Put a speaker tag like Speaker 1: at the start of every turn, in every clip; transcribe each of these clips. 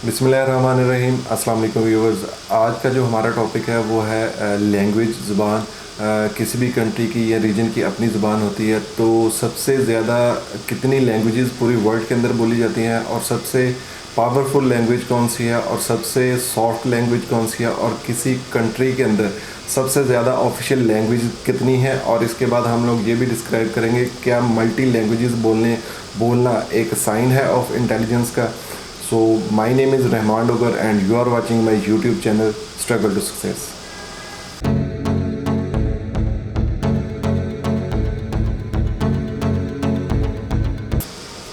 Speaker 1: बिस्मिल्लाहिर्रहमानिर्रहीम। अस्सलाम वालेकुम व्यूअर्स। आज का जो हमारा टॉपिक है वो है लैंग्वेज, ज़ुबान। किसी भी कंट्री की या रीजन की अपनी ज़ुबान होती है, तो सबसे ज़्यादा कितनी लैंग्वेजेस पूरी वर्ल्ड के अंदर बोली जाती हैं और सबसे पावरफुल लैंग्वेज कौन सी है और सबसे सॉफ्ट लैंग्वेज कौन सी है और किसी कंट्री के अंदर सबसे ज़्यादा ऑफिशियल लैंग्वेज कितनी है, और इसके बाद हम लोग ये भी डिस्क्राइब करेंगे क्या मल्टी लैंग्वेजेस बोलना एक साइन है ऑफ इंटेलिजेंस का। So my name is Rahman Dogar and you are watching my YouTube channel Struggle to Success.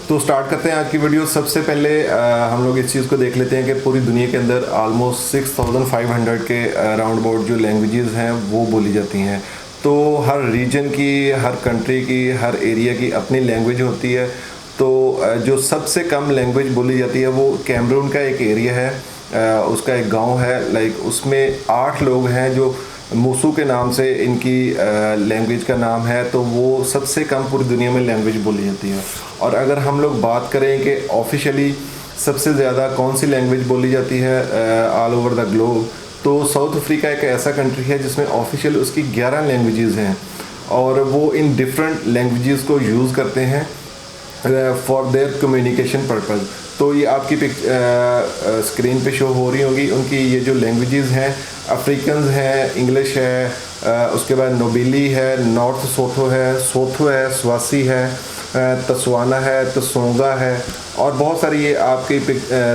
Speaker 1: तो स्टार्ट करते हैं आज की वीडियो। सबसे पहले हम लोग इस चीज़ को देख लेते हैं कि पूरी दुनिया के अंदर ऑलमोस्ट 6500 के राउंड अबाउट जो लैंग्वेजेस हैं वो बोली जाती हैं। तो हर रीजन की, हर कंट्री की, हर एरिया की अपनी लैंग्वेज होती है। तो जो सबसे कम लैंग्वेज बोली जाती है वो कैमरून का एक एरिया है, उसका एक गांव है, लाइक उसमें 8 लोग हैं जो मूसू के नाम से इनकी लैंग्वेज का नाम है। तो वो सबसे कम पूरी दुनिया में लैंग्वेज बोली जाती है। और अगर हम लोग बात करें कि ऑफिशियली सबसे ज़्यादा कौन सी लैंग्वेज बोली जाती है ऑल ओवर द ग्लोब, तो साउथ अफ्रीका एक ऐसा कंट्री है जिसमें ऑफिशियल उसकी 11 लैंग्वेजेस हैं और वो इन डिफरेंट लैंग्वेजेस को यूज़ करते हैं फॉर देयर कम्युनिकेशन पर्पज़। तो ये आपकी स्क्रीन पे शो हो रही होंगी उनकी ये जो लैंग्वेजेस हैं। अफ्रीकन्स हैं, इंग्लिश है, उसके बाद नोबिली है, नॉर्थ सोथो है, स्वासी है, तस्वाना है, तसोंगा है, और बहुत सारी ये आपकी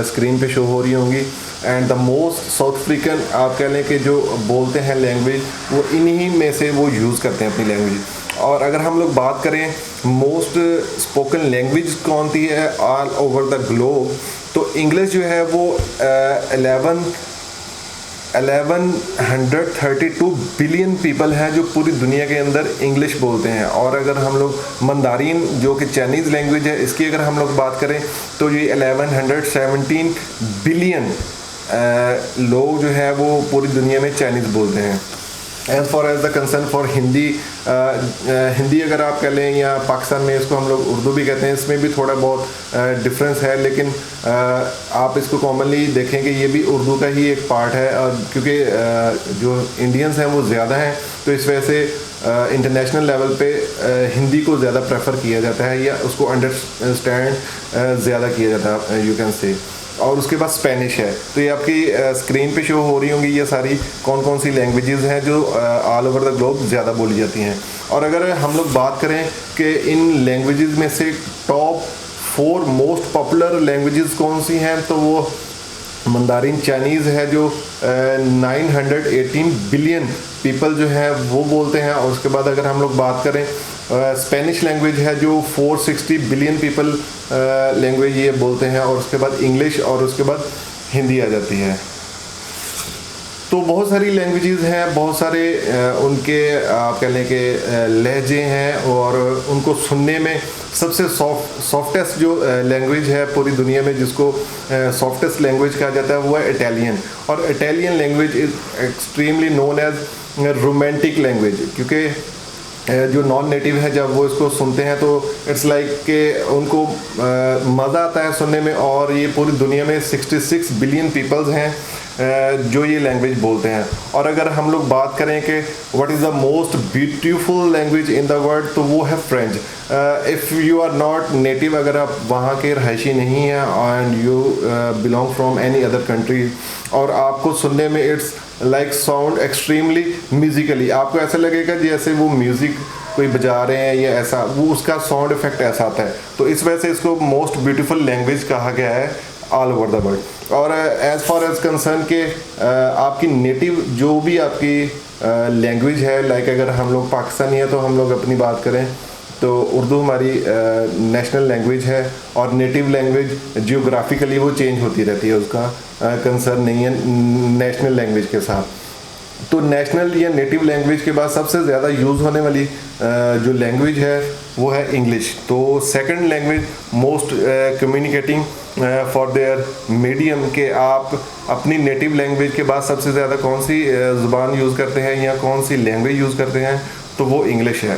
Speaker 1: स्क्रीन पे शो हो रही होंगी। And the most south African आप कह लें कि जो बोलते हैं लैंग्वेज, वो इन्हीं में से वो यूज़ करते हैं अपनी लैंग्वेज। और अगर हम लोग बात करें मोस्ट स्पोकन लैंग्वेज कौन सी है ऑल ओवर द ग्लोब, तो इंग्लिश जो है वो 1132 बिलियन पीपल हैं जो पूरी दुनिया के अंदर इंग्लिश बोलते हैं। और अगर हम लोग मंदारिन जो कि चाइनीज़ लैंग्वेज है, इसकी अगर हम लोग बात करें तो ये 1117 बिलियन लोग जो है वो पूरी दुनिया में चाइनीज़ बोलते हैं। As for as the concern for Hindi, Hindi अगर आप कह लें या पाकिस्तान में इसको हम लोग उर्दू भी कहते हैं, इसमें भी थोड़ा बहुत डिफरेंस है, लेकिन आप इसको कॉमनली देखें कि ये भी उर्दू का ही एक पार्ट है। क्योंकि जो इंडियंस हैं वो ज़्यादा हैं, तो इस वजह से इंटरनेशनल लेवल पे हिंदी को ज़्यादा प्रेफर किया जाता है या उसको अंडरस्टैंड ज़्यादा किया जाता है, यू कैन से। और उसके बाद स्पेनिश है। तो ये आपकी स्क्रीन पे शो हो रही होंगी ये सारी कौन कौन सी लैंग्वेजेस हैं जो ऑल ओवर द ग्लोब ज़्यादा बोली जाती हैं। और अगर हम लोग बात करें कि इन लैंग्वेजेस में से टॉप 4 मोस्ट पॉपुलर लैंग्वेजेस कौन सी हैं, तो वो मंदारिन चाइनीज़ है जो 918 बिलियन पीपल जो है वो बोलते हैं। और उसके बाद अगर हम लोग बात करें स्पेनिश लैंग्वेज है जो 460 बिलियन पीपल लैंग्वेज ये बोलते हैं। और उसके बाद इंग्लिश और उसके बाद हिंदी आ जाती है। तो बहुत सारी लैंग्वेजेस हैं, बहुत सारे उनके आप कह लें कि लहजे हैं, और उनको सुनने में सबसे सॉफ्टेस्ट जो लैंग्वेज है पूरी दुनिया में जिसको सॉफ्टेस्ट लैंग्वेज कहा जाता है वो है इटालियन। और Italian language is extremely known as romantic language, क्योंकि जो नॉन नेटिव है जब वो इसको सुनते हैं तो इट्स लाइक कि उनको मज़ा आता है सुनने में। और ये पूरी दुनिया में 66 बिलियन पीपल्स हैं जो ये लैंग्वेज बोलते हैं। और अगर हम लोग बात करें कि what is the most beautiful language in the world, तो वो है French. If you are not native, अगर आप वहाँ के रहायशी नहीं हैं and you belong from any other country, और आपको सुनने में it's like sound extremely musically, आपको ऐसा लगेगा जैसे वो म्यूज़िक कोई बजा रहे हैं या ऐसा, वो उसका साउंड इफेक्ट ऐसा आता है। तो इस वजह से इसको मोस्ट ब्यूटीफुल लैंग्वेज कहा गया है ऑल ओवर द वर्ल्ड। और एज़ फॉर एज कंसर्न के आपकी नेटिव जो भी आपकी लैंग्वेज है, लाइक अगर हम लोग पाकिस्तानी है तो हम लोग अपनी बात करें तो उर्दू हमारी नेशनल लैंग्वेज है। और नेटिव लैंग्वेज जियोग्राफिकली वो चेंज होती रहती है, उसका कंसर्न नहीं है नेशनल लैंग्वेज के साथ। तो नेशनल या नेटिव लैंग्वेज के बाद सबसे ज़्यादा यूज़ होने वाली जो लैंग्वेज है वो है इंग्लिश। तो second language most communicating for their medium के आप अपनी नेटिव लैंग्वेज के बाद सबसे ज़्यादा कौन सी ज़ुबान यूज़ करते हैं या कौन सी लैंग्वेज यूज़ करते हैं, तो वो इंग्लिश है।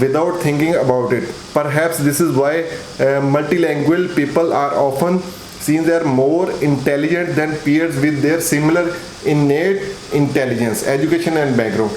Speaker 1: without thinking about it. Perhaps this is why multilingual people are often seen as more intelligent than peers with their similar innate intelligence, education and background.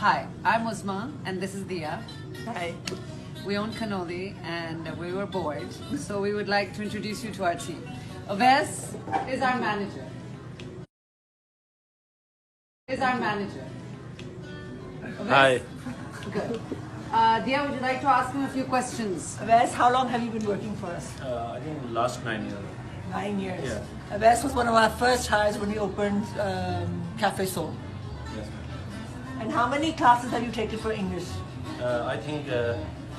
Speaker 2: Hi, I'm Uzma and this is Dia.
Speaker 3: Hi.
Speaker 2: We own Cannoli and we were bored, so we would like to introduce you to our team. Aves is our manager. Aves?
Speaker 4: Hi.
Speaker 2: Good. Dia, would you like to ask him a few questions?
Speaker 3: Wes, how long have you been working for us?
Speaker 4: I think last 9 years.
Speaker 3: 9 years.
Speaker 4: Yeah.
Speaker 3: Wes was one of our first hires when we opened Cafe Soul.
Speaker 4: Yes, ma'am.
Speaker 3: And how many classes have you taken for English?
Speaker 4: I think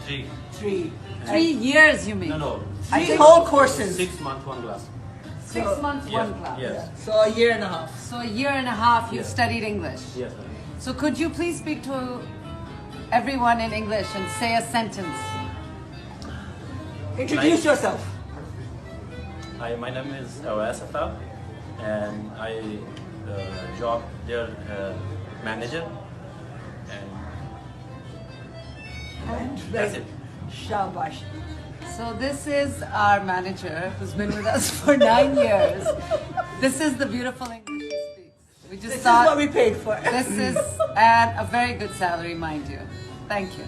Speaker 4: 3.
Speaker 3: 3.
Speaker 2: 3 years, you mean?
Speaker 4: No.
Speaker 3: Three whole courses.
Speaker 4: 6 months, 1 class.
Speaker 2: 6 months,
Speaker 4: Yes,
Speaker 2: one class.
Speaker 4: yes.
Speaker 3: So a year and a half.
Speaker 2: So a year and a half you
Speaker 4: Yes.
Speaker 2: studied English.
Speaker 4: Yes, ma'am.
Speaker 2: So could you please speak to everyone in English and say a sentence?
Speaker 3: Introduce
Speaker 4: Nice.
Speaker 3: yourself.
Speaker 4: Hi, my name is Awais Afaf, and I job their manager, and that's it.
Speaker 3: Shabash.
Speaker 2: So this is our manager who's been with us for 9 years. This is the beautiful English he speaks. We just
Speaker 3: This is
Speaker 2: thought
Speaker 3: what we paid for.
Speaker 2: this is at a very good salary, mind you. Thank you.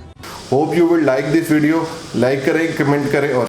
Speaker 1: Hope you will like this video, like करें, comment करें और